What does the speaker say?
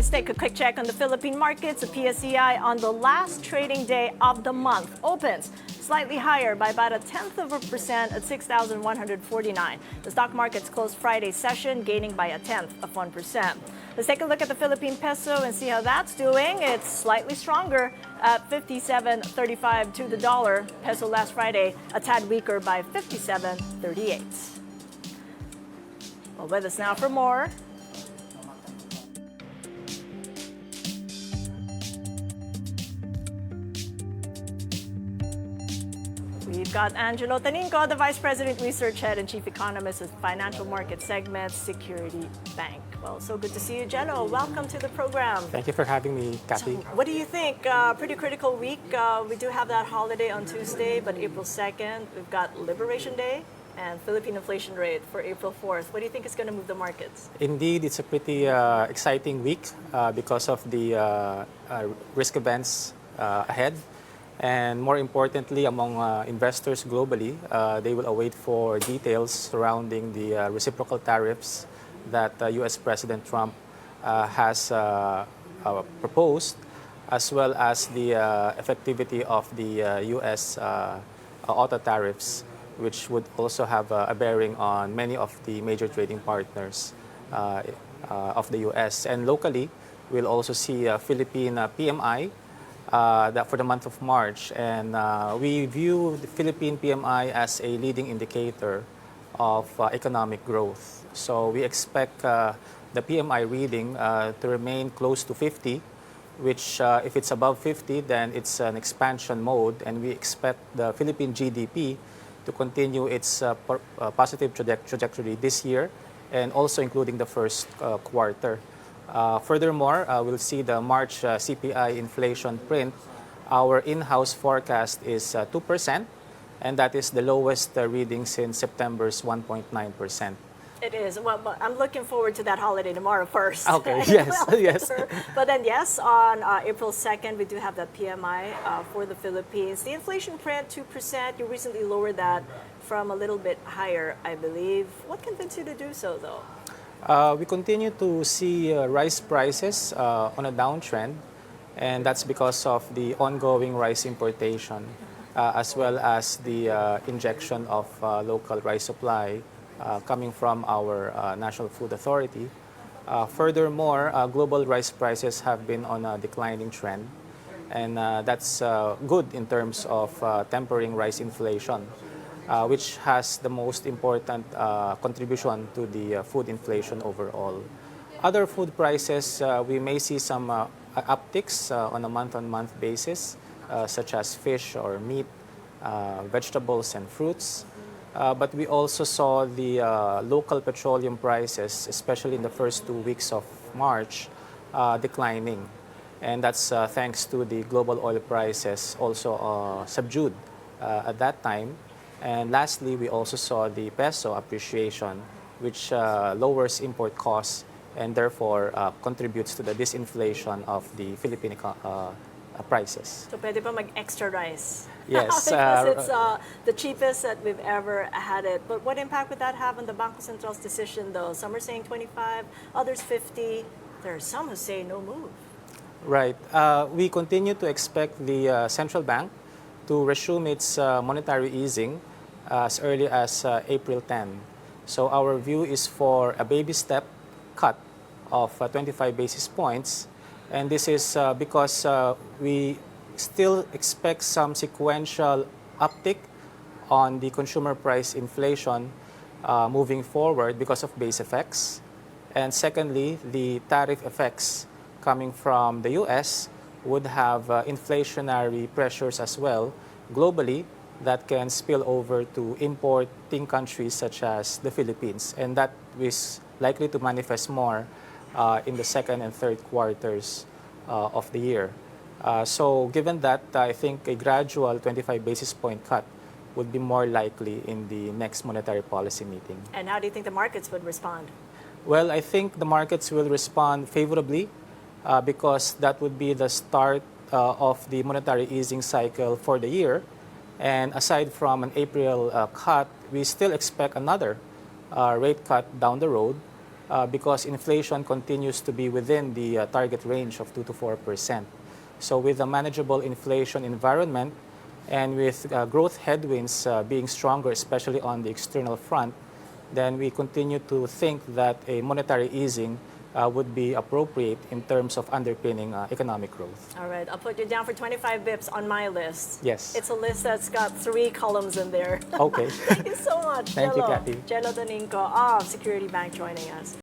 Let's take a quick check on the Philippine markets. The PSEI on the last trading day of the month opens slightly higher by about 0.1% at 6,149. The stock markets closed Friday's session gaining by 0.1%. Let's take a look at the Philippine peso and see how that's doing. It's slightly stronger at 57.35 to the dollar. Peso last Friday a tad weaker by 57.38. Well, with us now for more. We've got Angelo Taningco, the Vice President, Research Head, and Chief Economist of Financial Market Segment, Security Bank. Well, so good to see you, Jello. Welcome to the program. Thank you for having me, Kathy. So, what do you think? Pretty critical week. We do have that holiday on Tuesday, but April 2nd, we've got Liberation Day and Philippine inflation rate for April 4th. What do you think is going to move the markets? Indeed, it's a pretty exciting week because of the risk events ahead. And more importantly, among investors globally, they will await for details surrounding the reciprocal tariffs that U.S. President Trump has proposed, as well as the effectivity of the U.S. Auto tariffs, which would also have a bearing on many of the major trading partners of the U.S. And locally, we'll also see Philippine PMI that for the month of March, and we view the Philippine PMI as a leading indicator of economic growth. So we expect the PMI reading to remain close to 50, which if it's above 50, then it's an expansion mode, and we expect the Philippine GDP to continue its positive trajectory this year, and also including the first quarter. Furthermore, we'll see the March CPI inflation print. Our in-house forecast is 2%, and that is the lowest reading since September's 1.9%. It is. Well, I'm looking forward to that holiday tomorrow first. Okay, yes, yes. But then, yes, on April 2nd, we do have the PMI for the Philippines. The inflation print, 2%. You recently lowered that from a little bit higher, I believe. What convinced you to do so, though? We continue to see rice prices on a downtrend, and that's because of the ongoing rice importation, as well as the injection of local rice supply coming from our National Food Authority. Furthermore, global rice prices have been on a declining trend, and that's good in terms of tempering rice inflation, which has the most important contribution to the food inflation overall. Other food prices, we may see some upticks on a month-on-month basis, such as fish or meat, vegetables and fruits. But we also saw the local petroleum prices, especially in the first 2 weeks of March, declining. And that's thanks to the global oil prices also subdued at that time. And lastly, we also saw the peso appreciation, which lowers import costs and therefore contributes to the disinflation of the Philippine prices. So pwede pa mag-extra rice? Yes. Because it's the cheapest that we've ever had it. But what impact would that have on the Bangko Central's decision, though? Some are saying 25, others 50. There are some who say no move. Right. We continue to expect the central bank to resume its monetary easing as early as April 10. So our view is for a baby step cut of 25 basis points. And this is because we still expect some sequential uptick on the consumer price inflation moving forward because of base effects. And secondly, the tariff effects coming from the US would have inflationary pressures as well globally that can spill over to importing countries such as the Philippines. And that is likely to manifest more in the second and third quarters of the year. So given that, I think a gradual 25 basis point cut would be more likely in the next monetary policy meeting. And how do you think the markets would respond? Well, I think the markets will respond favorably because that would be the start of the monetary easing cycle for the year. And aside from an April cut, we still expect another rate cut down the road. because inflation continues to be within the target range of 2 to 4%. So with a manageable inflation environment and with growth headwinds being stronger, especially on the external front, then we continue to think that a monetary easing would be appropriate in terms of underpinning economic growth. All right, I'll put you down for 25 bips on my list. Yes. It's a list that's got 3 columns in there. Okay. Thank you so much, Thank you, Angelo. Kathy. Angelo Taningco of Security Bank joining us.